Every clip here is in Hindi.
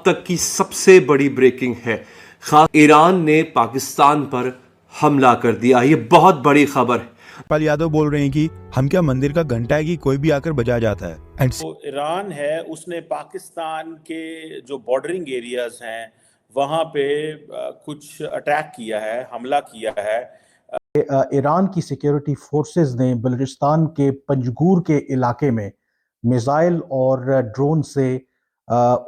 अब तक की सबसे बड़ी ब्रेकिंग है। खास ईरान ने पाकिस्तान पर हमला कर दिया। ये बहुत बड़ी खबर है। पाल यादव बोल रहे हैं कि हम क्या मंदिर का घंटा है कि कोई भी आकर बजा जाता है। तो ईरान है, उसने पाकिस्तान के जो बॉर्डरिंग एरियाज हैं वहाँ पे कुछ अटैक किया है, हमला किया है। ईरान की सिक्योरिटी फोर्सेस ने बलूचिस्तान के पंजगूर के इलाके में मिसाइल और ड्रोन से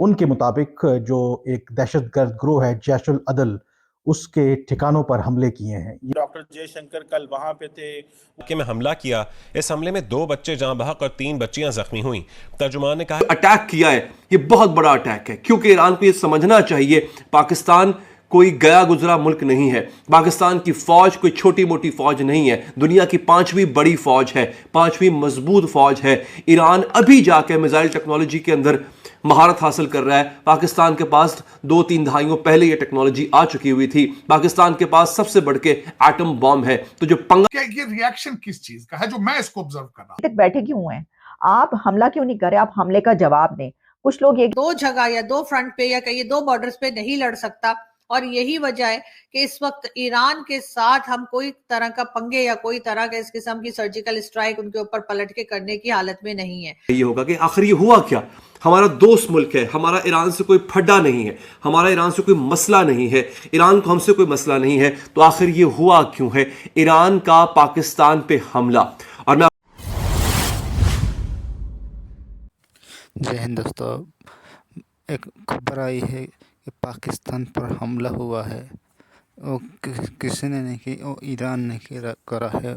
उनके मुताबिक जो एक दहशतगर्द ग्रोह है जैश उल अदल, उसके ठिकानों पर हमले किए हैं। डॉक्टर जयशंकर कल वहां पे थे कि में हमला किया। इस हमले में 2 बच्चे जान बहक और 3 बच्चियां जख्मी हुई। तर्जुमान ने कहा अटैक किया है, ये बहुत बड़ा अटैक है, क्योंकि ईरान को ये समझना चाहिए पाकिस्तान कोई गया गुजरा मुल्क नहीं है। पाकिस्तान की फौज कोई छोटी मोटी फौज नहीं है, दुनिया की 5वीं बड़ी फौज है, 5वीं मजबूत फौज है। ईरान अभी जाके मिसाइल टेक्नोलॉजी के अंदर महारत हासिल कर रहा है। पाकिस्तान के पास 2-3 दहाइयों पहले ये टेक्नोलॉजी आ चुकी हुई थी। पाकिस्तान के पास सबसे बढ़ के एटम बॉम्ब है। तो जो पंगा, ये रिएक्शन किस चीज का है जो मैं इसको ऑब्जर्व कर रहा हूं? बैठे क्यों हैं आप? हमला क्यों नहीं कर रहे? आप हमले का जवाब दें। कुछ लोग ये 2 जगह या 2 फ्रंट पे या कहीं 2 बॉर्डर्स पे नहीं लड़ सकता, और यही वजह है कि इस वक्त ईरान के साथ हम कोई तरह का पंगे या कोई तरह का इस किस्म की सर्जिकल स्ट्राइक उनके ऊपर पलट के करने की हालत में नहीं है। ये होगा कि आखिर ये हुआ क्या। हमारा दोस्त मुल्क है, हमारा ईरान से कोई फड्डा नहीं है, हमारा ईरान से कोई मसला नहीं है, ईरान को हमसे कोई मसला नहीं है, तो आखिर ये हुआ क्यों है ईरान का पाकिस्तान पे हमला। और मैं जय हिंद दोस्तों, एक खबर आई है कि पाकिस्तान पर हमला हुआ है। वो किसी ने नहीं की, वो ईरान ने करा है।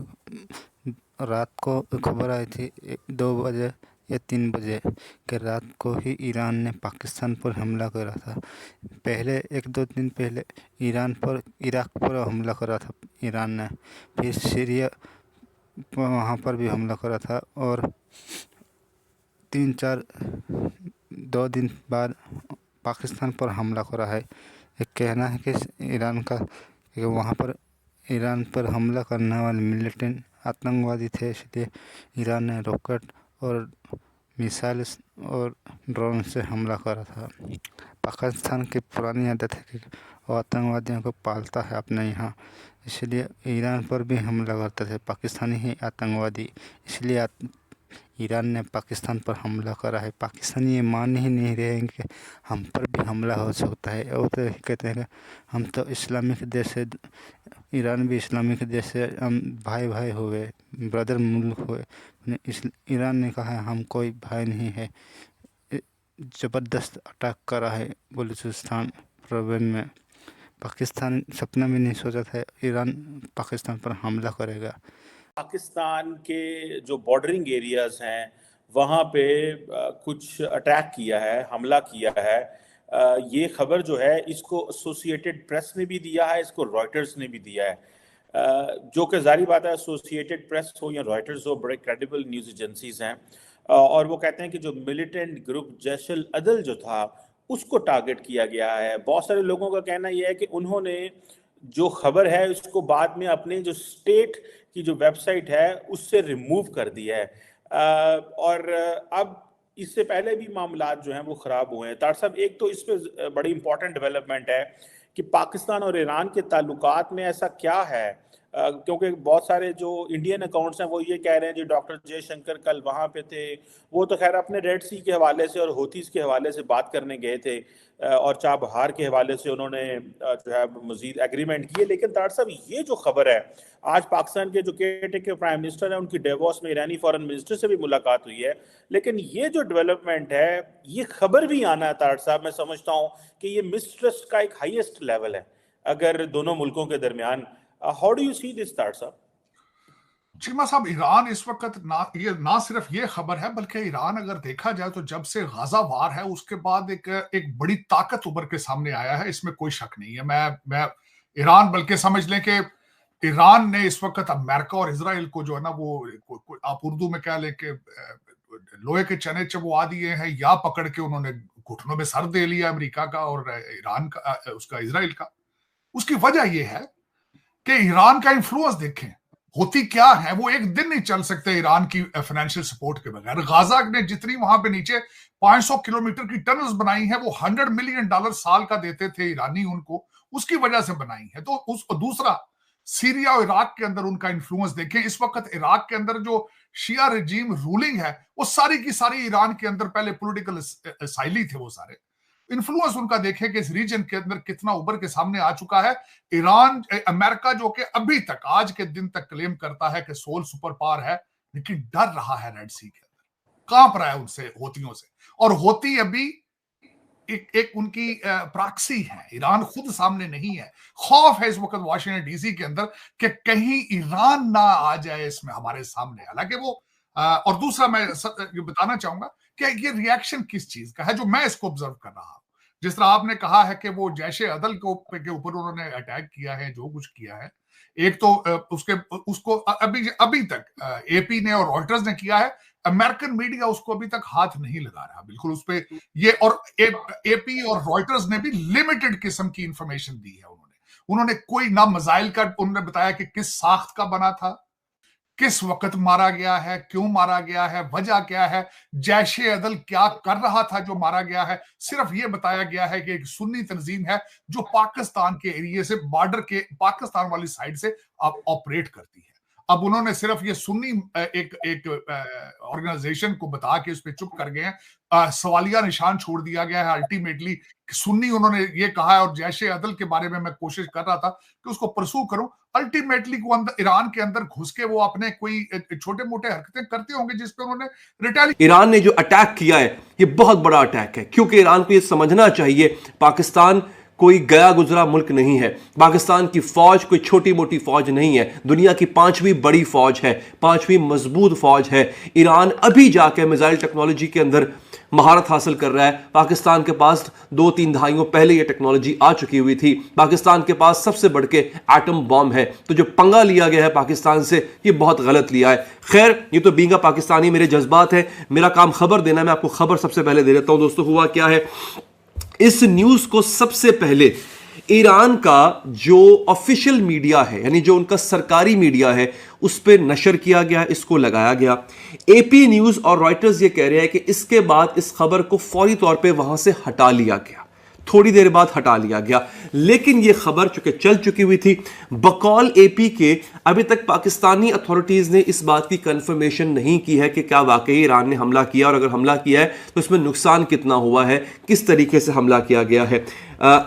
रात को खबर आई थी 2 बजे या 3 बजे कि रात को ही ईरान ने पाकिस्तान पर हमला करा था। पहले 1-2 दिन पहले इराक पर हमला करा था ईरान ने, फिर सीरिया वहाँ पर भी हमला करा था, और 2 दिन बाद पाकिस्तान पर हमला करा है। एक कहना है कि ईरान का कि वहाँ पर ईरान पर हमला करने वाले मिलिटेंट आतंकवादी थे, इसलिए ईरान ने रॉकेट और मिसाइल और ड्रोन से हमला करा था। पाकिस्तान की पुरानी आदत है कि वो आतंकवादियों को पालता है अपने यहाँ, इसलिए ईरान पर भी हमला करते थे पाकिस्तानी ही आतंकवादी। इसलिए ईरान ने पाकिस्तान पर हमला करा है। पाकिस्तानी ये मान ही नहीं रहे हैं कि हम पर भी हमला हो सकता है। और तो कहते हैं कि हम तो इस्लामिक देश है, ईरान भी इस्लामिक देश है, हम भाई भाई हुए, ब्रदर मुल्क हुए। ईरान ने कहा है हम कोई भाई नहीं है। ज़बरदस्त अटैक करा है बलूचिस्तान प्रोविंस में। पाकिस्तान सपना में नहीं सोचा था ईरान पाकिस्तान पर हमला करेगा। पाकिस्तान के जो बॉर्डरिंग एरियाज हैं वहाँ पे कुछ अटैक किया है, हमला किया है। ये खबर जो है इसको एसोसिएटेड प्रेस ने भी दिया है, इसको रॉयटर्स ने भी दिया है। जो कि जारी बात है, एसोसिएटेड प्रेस हो या रॉयटर्स हो, बड़े क्रेडिबल न्यूज़ एजेंसीज हैं। और वो कहते हैं कि जो मिलिटेंट ग्रुप जैश उल अदल जो था उसको टारगेट किया गया है। बहुत सारे लोगों का कहना यह है कि उन्होंने जो खबर है उसको बाद में अपने जो स्टेट की जो वेबसाइट है उससे रिमूव कर दिया है। और अब इससे पहले भी मामलात जो हैं वो ख़राब हुए हैं। तार साहब, एक तो इस पे बड़ी इंपॉर्टेंट डेवलपमेंट है कि पाकिस्तान और ईरान के ताल्लुकात में ऐसा क्या है, क्योंकि बहुत सारे जो इंडियन अकाउंट्स हैं वो ये कह रहे हैं जी डॉक्टर जयशंकर कल वहाँ पे थे, वो तो खैर अपने रेड सी के हवाले से और होतीज़ के हवाले से बात करने गए थे, और चाबहार के हवाले से उन्होंने जो है मजीद एग्रीमेंट किए। लेकिन तार साहब, ये जो खबर है, आज पाकिस्तान के जो केयरटेकर प्राइम मिनिस्टर हैं उनकी डेवोस में ईरानी फॉरेन मिनिस्टर से भी मुलाकात हुई है, लेकिन ये जो डेवलपमेंट है, ये खबर भी आना है तार साहब, मैं समझता हूँ कि ये मिसट्रस्ट का एक हाईएस्ट लेवल है अगर दोनों मुल्कों के दरमियान। How do you see this तार साहब? चीमा साहब, ईरान इस वक्त ना सिर्फ ये खबर है, बल्कि ईरान अगर देखा जाए तो जब से गाजा वार है उसके बाद एक बड़ी ताकत उभर के सामने आया है, इसमें कोई शक नहीं है। मैं ईरान, बल्कि समझ लें कि ईरान ने इस वक्त अमेरिका और इजराइल को जो है ना, वो आप उर्दू में क्या लेके लोहे के चने चबवा दिए हैं, या पकड़ के उन्होंने घुटनों में सर दे लिया अमेरिका का और ईरान का, उसका इजराइल का। उसकी वजह यह है कि ईरान का इन्फ्लुएंस देखें, होती क्या है, वो एक दिन नहीं चल सकते ईरान की फाइनेंशियल सपोर्ट के बगैर। गाजा ने जितनी वहां पे नीचे 500 किलोमीटर की टनल्स बनाई है, वो $100 मिलियन साल का देते थे ईरानी उनको, उसकी वजह से बनाई है। तो दूसरा, सीरिया और इराक के अंदर उनका इन्फ्लुएंस देखें। इस वक्त इराक के अंदर जो शिया रजीम रूलिंग है, वो सारी की सारी ईरान के अंदर पहले पॉलिटिकल असाइली थे। वो सारे इन्फ्लुएंस उनका देखें कि इस रीजन के अंदर कितना उभर के सामने आ चुका है। ईरान, अमेरिका जो कि अभी तक आज के दिन तक क्लेम करता है कि सोल सुपर पावर है, लेकिन डर रहा है रेड सी के अंदर, कांप रहा है उनसे, होतियों से। और होती अभी एक उनकी प्रॉक्सी है, ईरान खुद सामने नहीं है। खौफ है इस वक्त वाशिंगटन डीसी के अंदर कि कहीं ईरान ना आ जाए इसमें हमारे सामने। हालांकि वो और दूसरा मैं बताना चाहूंगा कि ये रिएक्शन किस चीज का है जो मैं इसको ऑब्जर्व कर रहा हूं। जिस तरह आपने कहा है कि वो जैश अदल के ऊपर उन्होंने अटैक किया है, जो कुछ किया है, एक तो उसको अभी तक एपी ने और रॉयटर्स ने किया है, अमेरिकन मीडिया उसको अभी तक हाथ नहीं लगा रहा बिल्कुल उस पे। ये और एपी और रॉयटर्स ने भी लिमिटेड किस्म की इंफॉर्मेशन दी है। उन्होंने कोई ना मिसाइल का उन्होंने बताया कि किस साख्त का बना था, किस वक्त मारा गया है, क्यों मारा गया है, वजह क्या है, जैश अदल क्या कर रहा था जो मारा गया है। सिर्फ ये बताया गया है कि एक सुन्नी तंजीम है जो पाकिस्तान के एरिया से, बॉर्डर के पाकिस्तान वाली साइड से ऑपरेट करती है। अब उन्होंने सिर्फ ये सुन्नी एक ऑर्गेनाइजेशन को बता के उस पर चुप कर गए हैं। सवालिया निशान छोड़ दिया गया है अल्टीमेटली। सुन्नी उन्होंने ये कहा है, और जैश अदल के बारे में मैं कोशिश कर रहा था कि उसको परसू करूं। अल्टीमेटली वो अंदर ईरान के अंदर घुस के वो अपने कोई छोटे मोटे हरकतें करते होंगे जिसपे उन्होंने रिटेलिएट। ईरान ने जो अटैक किया है ये बहुत बड़ा अटैक है, क्योंकि ईरान को ये समझना चाहिए पाकिस्तान कोई गया गुजरा मुल्क नहीं है। पाकिस्तान की फौज कोई छोटी मोटी फौज नहीं है, दुनिया की 5वीं बड़ी फौज है, 5वीं मजबूत फौज है। ईरान अभी जाके मिसाइल टेक्नोलॉजी के अंदर महारत हासिल कर रहा है। पाकिस्तान के पास 2-3 दहाइयों पहले ये टेक्नोलॉजी आ चुकी हुई थी। पाकिस्तान के पास सबसे बढ़ के एटम बॉम्ब है। तो जो पंगा लिया गया है पाकिस्तान से, ये बहुत गलत लिया है। खैर, ये तो बींगा पाकिस्तानी मेरे जज्बात है, मेरा काम खबर देना। मैं आपको खबर सबसे पहले दे देता हूं। दोस्तों, हुआ क्या है, इस न्यूज को सबसे पहले ईरान का जो ऑफिशियल मीडिया है, यानी जो उनका सरकारी मीडिया है, उस पर नशर किया गया, इसको लगाया गया। एपी न्यूज और रॉयटर्स ये कह रहे हैं कि इसके बाद इस खबर को फौरी तौर पे वहां से हटा लिया गया, थोड़ी देर बाद हटा लिया गया। लेकिन यह खबर चूंकि चल चुकी हुई थी, बकौल एपी के अभी तक पाकिस्तानी अथॉरिटीज ने इस बात की कंफर्मेशन नहीं की है कि क्या वाकई ईरान ने हमला किया, और अगर हमला किया है तो इसमें नुकसान कितना हुआ है, किस तरीके से हमला किया गया है।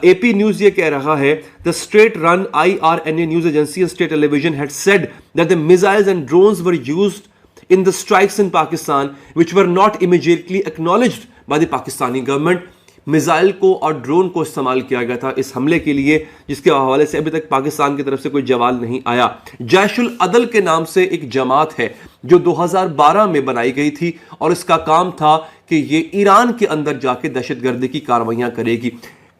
एपी न्यूज ये कह रहा है, the state run IRNA news agency state television had said that the missiles and drones were used in the strikes in Pakistan which were not immediately acknowledged by the Pakistani government। Missile को और ड्रोन को इस्तेमाल किया गया था इस हमले के लिए, जिसके हवाले से अभी तक पाकिस्तान की तरफ से कोई जवाब नहीं आया। जैशुल अदल के नाम से एक जमात है जो 2012 में बनाई गई थी, और इसका काम था कि ये ईरान के अंदर जाके दहशतगर्दी की कार्रवाइयां करेगी।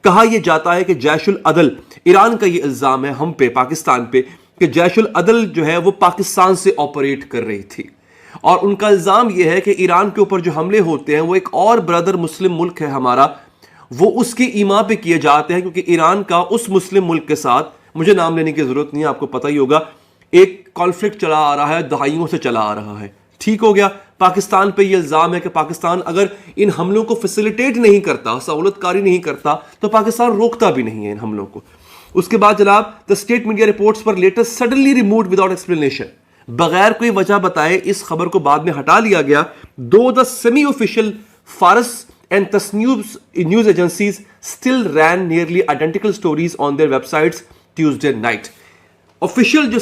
कहा यह जाता है कि जैशुल अदल, ईरान का ये इल्जाम है हम पे, पाकिस्तान पे, कि जैशुल अदल जो है वो पाकिस्तान से ऑपरेट कर रही थी, और उनका इल्जाम यह है कि ईरान के ऊपर जो हमले होते हैं वो एक और ब्रदर मुस्लिम मुल्क है हमारा, वो उसकी ईमा पे किए जाते हैं, क्योंकि ईरान का उस मुस्लिम मुल्क के साथ, मुझे नाम लेने की जरूरत नहीं है, आपको पता ही होगा, एक कॉन्फ्लिक्ट चला आ रहा है, दहाइयों से चला आ रहा है। ठीक हो गया। पाकिस्तान पे ये इल्जाम है कि पाकिस्तान अगर इन हमलों को फैसिलिटेट नहीं करता, सहूलतकारी नहीं करता, तो पाकिस्तान रोकता भी नहीं है इन हमलों को। उसके बाद जनाब, द स्टेट मीडिया रिपोर्ट्स पर latest suddenly removed without explanation, बगैर कोई वजह बताए इस खबर को बाद में हटा लिया गया। दो द सेमी ऑफिशियल फारस and news agencies still ran nearly identical stories on their websites Tuesday night। Official जो